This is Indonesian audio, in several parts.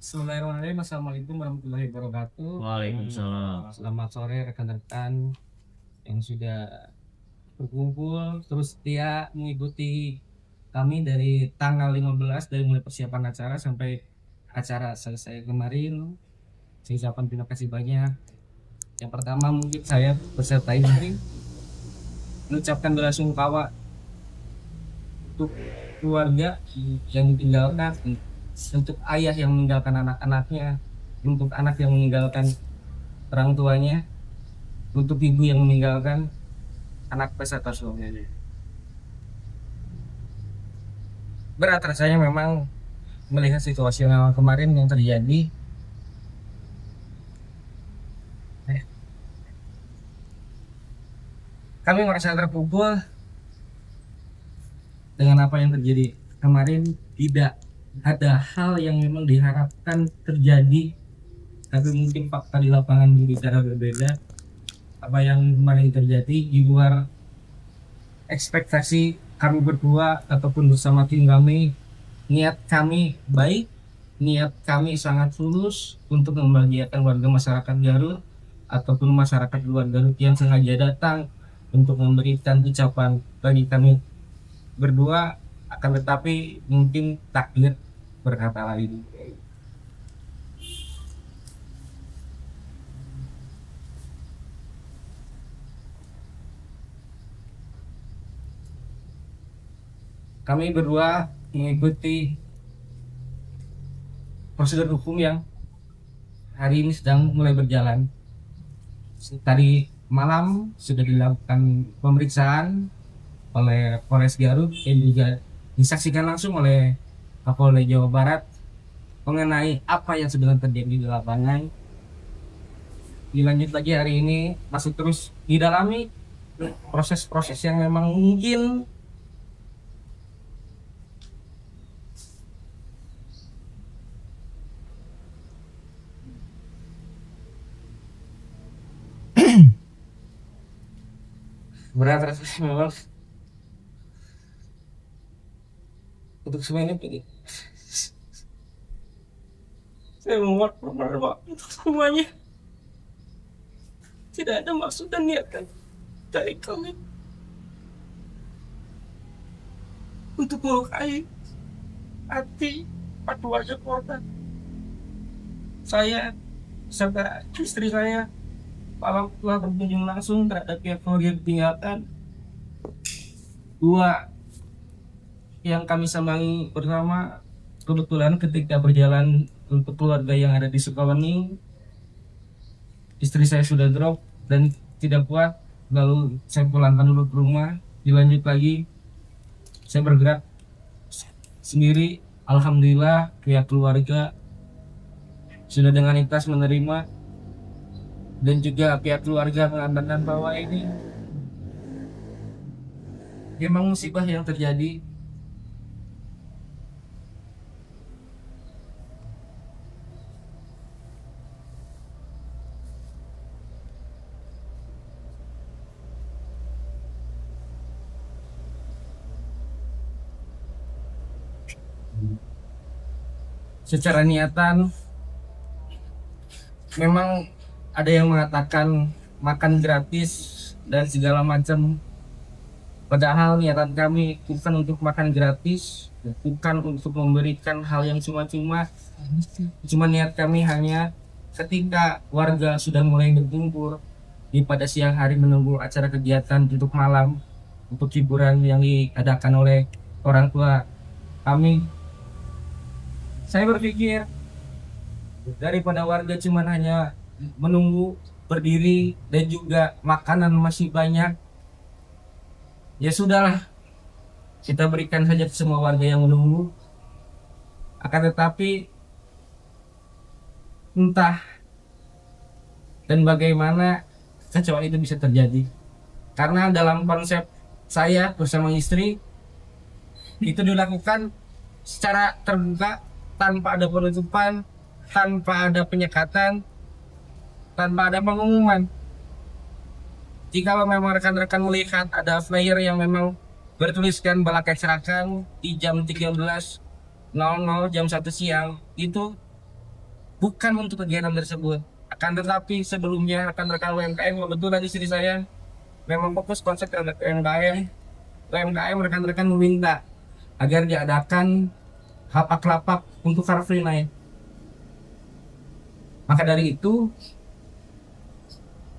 Bismillahirrahmanirrahim. Assalamualaikum warahmatullahi wabarakatuh. Waalaikumsalam. Selamat sore rekan-rekan yang sudah berkumpul terus setia mengikuti kami dari tanggal 15 dari mulai persiapan acara sampai acara selesai kemarin. Saya ucapkan terima kasih banyak. Yang pertama mungkin saya beserta istri mengucapkan belasungkawa untuk keluarga yang ditinggalkan, untuk ayah yang meninggalkan anak-anaknya, untuk anak yang meninggalkan orang tuanya, untuk ibu yang meninggalkan anak peserta suaminya. Berat rasanya memang melihat situasi yang kemarin yang terjadi. Kami merasa terpukul dengan apa yang terjadi kemarin. Tidak ada hal yang memang diharapkan terjadi, tapi mungkin fakta di lapangan berbicara berbeda. Apa yang kemarin terjadi di luar ekspektasi kami berdua ataupun bersama tim kami. Niat kami baik, niat kami sangat tulus untuk membahagiakan warga masyarakat Garut ataupun masyarakat luar Garut yang sengaja datang untuk memberikan ucapan bagi kami berdua. Akan tetapi mungkin takdir berkata lain. Kami berdua mengikuti prosedur hukum yang hari ini sedang mulai berjalan. Tadi malam sudah dilakukan pemeriksaan oleh Polres Garut yang juga disaksikan langsung oleh Kapolda Jawa Barat mengenai apa yang sebenarnya terjadi di lapangan. Dilanjut lagi hari ini masih terus didalami proses-proses yang memang mungkin berat rasanya memang untuk semua ini. Saya memohon permohonan maaf untuk semuanya. Tidak ada maksud dan niatan dari kami untuk melukai hati keluarga korban. Saya serta istri saya malam telah berkunjung langsung terhadap pihak keluarga yang ditinggalkan. Dua yang kami sambangi bersama kebetulan ketika berjalan untuk keluarga yang ada di Sukawani, istri saya sudah drop dan tidak kuat, lalu saya pulangkan dulu ke rumah. Dilanjut lagi saya bergerak sendiri. Alhamdulillah pihak keluarga sudah dengan ikhlas menerima, dan juga pihak keluarga mengatakan bahwa ini memang musibah yang terjadi. Secara niatan memang ada yang mengatakan makan gratis dan segala macam, padahal niatan kami bukan untuk makan gratis, bukan untuk memberikan hal yang cuma-cuma. Cuma niat kami hanya ketika warga sudah mulai berkumpul di pada siang hari menunggu acara kegiatan untuk malam, untuk hiburan yang diadakan oleh orang tua kami, saya berpikir daripada warga cuma hanya menunggu berdiri dan juga makanan masih banyak, ya sudahlah, kita berikan saja ke semua warga yang menunggu. Akan tetapi entah dan bagaimana kecewaan itu bisa terjadi, karena dalam konsep saya bersama istri itu dilakukan secara terbuka, tanpa ada penutupan, tanpa ada penyekatan, tanpa ada pengumuman. Jika memang rekan-rekan melihat ada flyer yang memang bertuliskan Balakai Serakan di jam 13.00 jam 1 siang, itu bukan untuk kegiatan tersebut. Akan tetapi sebelumnya rekan-rekan UMKM, kebetulan istri saya memang fokus konsep terhadap UMKM rekan-rekan meminta agar diadakan lapak-lapak untuk Car Free Night. Maka dari itu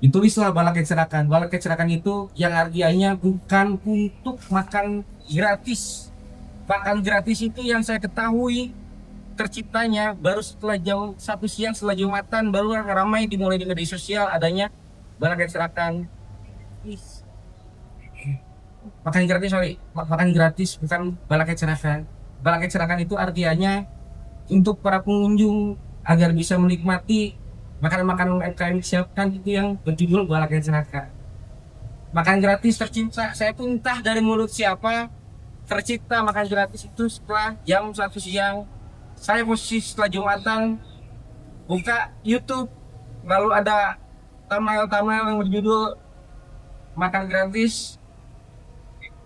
ditulislah Balak Kecerakan. Balak Kecerakan itu yang artinya bukan untuk makan gratis. Makan gratis itu yang saya ketahui terciptanya baru setelah jam 1 siang, setelah Jumatan baru ramai dimulai di media sosial adanya Balak Kecerakan. Makan gratis bukan Balak Kecerakan. Balak Kecerakan itu artinya untuk para pengunjung agar bisa menikmati makanan-makanan UMKM disiapkan, itu yang berjudul Balak Kecerakan. Makan gratis tercipta, saya pun entah dari mulut siapa tercipta makan gratis itu setelah jam 1 siang. Saya posisi setelah Jumatan buka YouTube, lalu ada thumbnail yang berjudul makan gratis.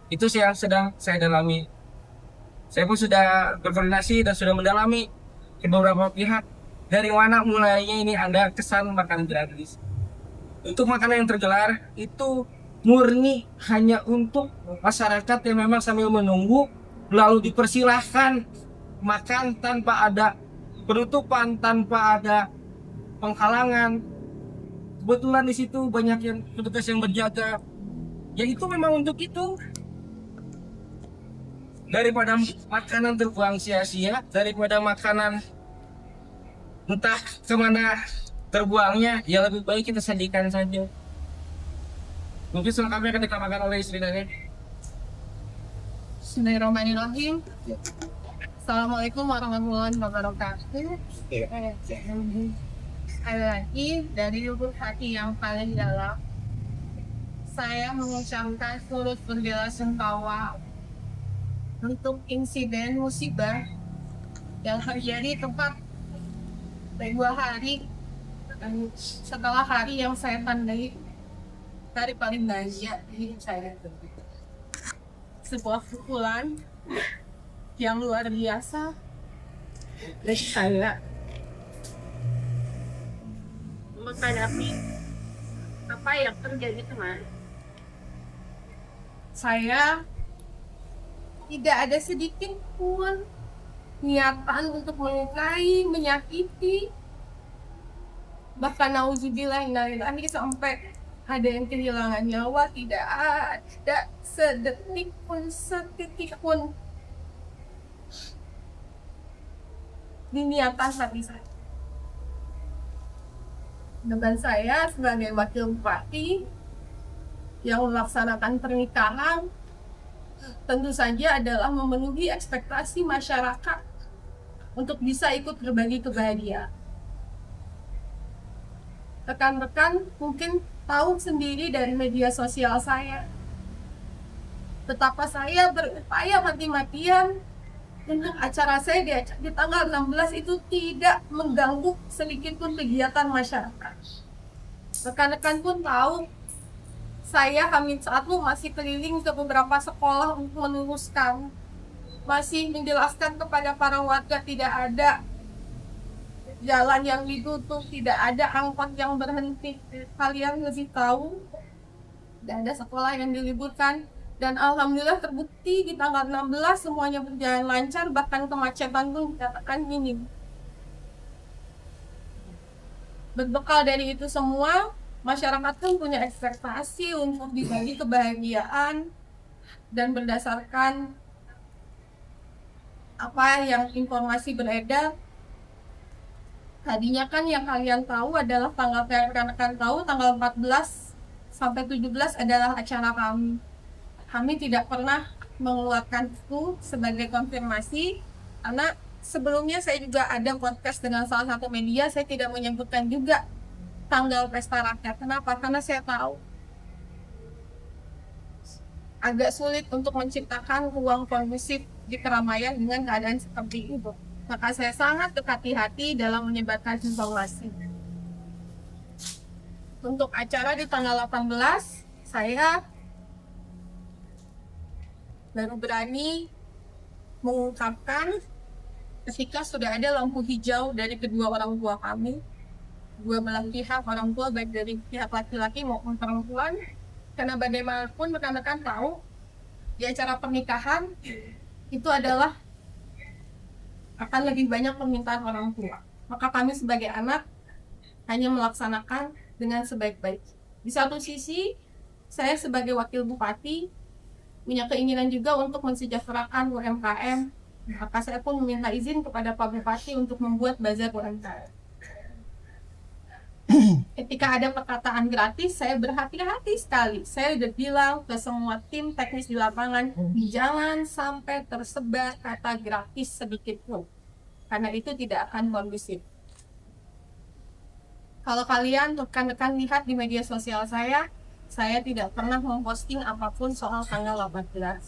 Itu yang sedang saya dalami. Saya pun sudah berkoordinasi dan sudah mendalami ke beberapa pihak dari mana mulainya ini ada kesan makan gratis. Untuk makanan yang tergelar itu murni hanya untuk masyarakat yang memang sambil menunggu, lalu dipersilahkan makan tanpa ada penutupan, tanpa ada penghalangan. Kebetulan di situ banyak yang petugas yang berjaga. Ya itu memang untuk itu. Daripada makanan terbuang sia-sia, daripada makanan entah kemana terbuangnya, ya lebih baik kita sajikan saja. Mungkin selengkapnya akan ditambahkan oleh istri saya. Bismillahirrahmanirrahim. Assalamualaikum warahmatullahi wabarakatuh. Sekali lagi dari lubuk hati yang paling dalam, saya mengucapkan turut berbelasungkawa untuk insiden musibah yang terjadi tepat 2 hari setelah hari yang saya tandai dari paling dahsyat di hidup saya. Sebuah pukulan yang luar biasa dari saya menghadapi apa yang terjadi kemarin. Saya tidak ada sedikit pun niatan untuk melukai, menyakiti, bahkan nauzubillah sampai ada yang kehilangan nyawa. Tidak ada sedetik pun, setitik pun di niatan hati saya. Dengan saya sebagai wakil bupati yang melaksanakan pernikahan, tentu saja adalah memenuhi ekspektasi masyarakat untuk bisa ikut berbagi kebahagiaan. Rekan-rekan mungkin tahu sendiri dari media sosial saya betapa saya berupaya mati-matian untuk acara saya di tanggal 16 itu tidak mengganggu sedikit pun kegiatan masyarakat. Rekan-rekan pun tahu saya H-1 masih keliling ke beberapa sekolah untuk meluruskan, masih menjelaskan kepada para warga tidak ada jalan yang ditutup, tidak ada angkot yang berhenti. Kalian lebih tahu, tidak ada sekolah yang diliburkan. Dan alhamdulillah terbukti di tanggal 16 semuanya berjalan lancar, bahkan kemacetan pun dikatakan minim. Berbekal dari itu semua, masyarakat pun punya ekspektasi untuk dibagi kebahagiaan, dan berdasarkan apa yang informasi beredar, tadinya kan yang kalian tahu adalah rekan-rekan tahu tanggal 14 sampai 17 adalah acara kami. Kami tidak pernah mengeluarkan itu sebagai konfirmasi, karena sebelumnya saya juga ada podcast dengan salah satu media, saya tidak menyebutkan juga tanggal pesta rakyat. Kenapa? Karena saya tahu agak sulit untuk menciptakan ruang kondusif di keramaian dengan keadaan seperti itu. Maka saya sangat berhati-hati dalam menyebarkan informasi. Untuk acara di tanggal 18, saya baru berani mengungkapkan ketika sudah ada lampu hijau dari kedua orang tua kami, dua belah pihak orang tua, baik dari pihak laki-laki maupun perempuan, karena bagaimanapun rekan-rekan tahu di acara pernikahan itu adalah akan lebih banyak permintaan orang tua. Maka kami sebagai anak hanya melaksanakan dengan sebaik-baik. Di satu sisi, saya sebagai wakil bupati punya keinginan juga untuk mensejahterakan UMKM. Maka saya pun meminta izin kepada Pak Bupati untuk membuat bazar UMKM. Ketika ada perkataan gratis, saya berhati-hati sekali. Saya udah bilang ke semua tim teknis di lapangan, jangan sampai tersebar kata gratis sedikit pun, karena itu tidak akan kondusif. Kalau kalian rekan-rekan lihat di media sosial saya tidak pernah memposting apapun soal tanggal 18.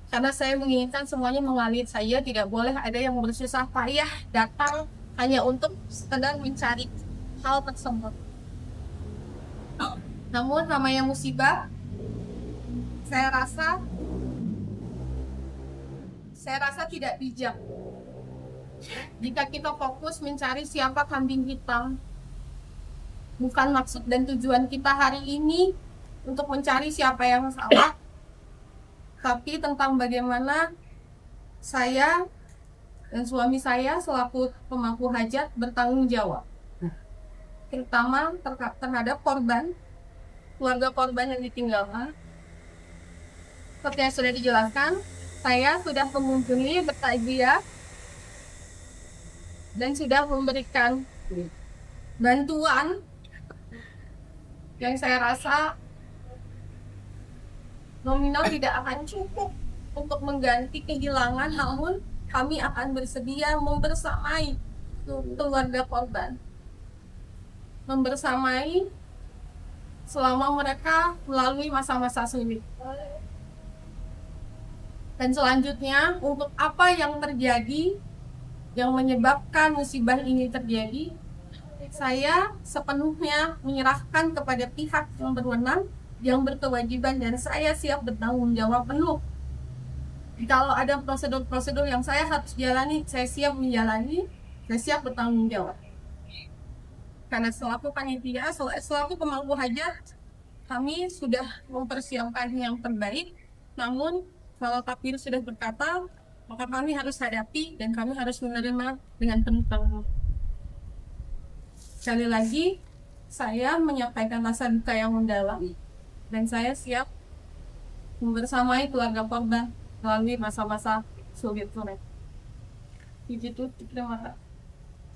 Karena saya menginginkan semuanya mengalir saja, tidak boleh ada yang bersusah payah datang hanya untuk sekedar mencari hal tersebut. Namun namanya musibah, saya rasa tidak bijak jika kita fokus mencari siapa kambing hitam. Bukan maksud dan tujuan kita hari ini untuk mencari siapa yang salah, tapi tentang bagaimana saya dan suami saya selaku pemangku hajat bertanggung jawab, terutama terhadap korban, keluarga korban yang ditinggalkan. Seperti yang sudah dijelaskan, saya sudah mengunjungi, bertakziah, dan sudah memberikan bantuan yang saya rasa nominal tidak akan cukup untuk mengganti kehilangan, namun kami akan bersedia membersamai keluarga korban, membersamai selama mereka melalui masa-masa sulit. Dan selanjutnya, untuk apa yang terjadi yang menyebabkan musibah ini terjadi, saya sepenuhnya menyerahkan kepada pihak yang berwenang, yang berkewajiban, dan saya siap bertanggung jawab penuh. Kalau ada prosedur-prosedur yang saya harus jalani, saya siap menjalani, saya siap bertanggung jawab. Karena selaku panitia, selaku pemangku hajat, kami sudah mempersiapkan yang terbaik. Namun kalau takdir sudah berkata, maka kami harus hadapi dan kami harus menerima dengan penuh tanggung. Sekali lagi, saya menyampaikan rasa duka yang mendalam, dan saya siap membersamai keluarga korban melalui masa-masa sulit. Begitu, terima kasih.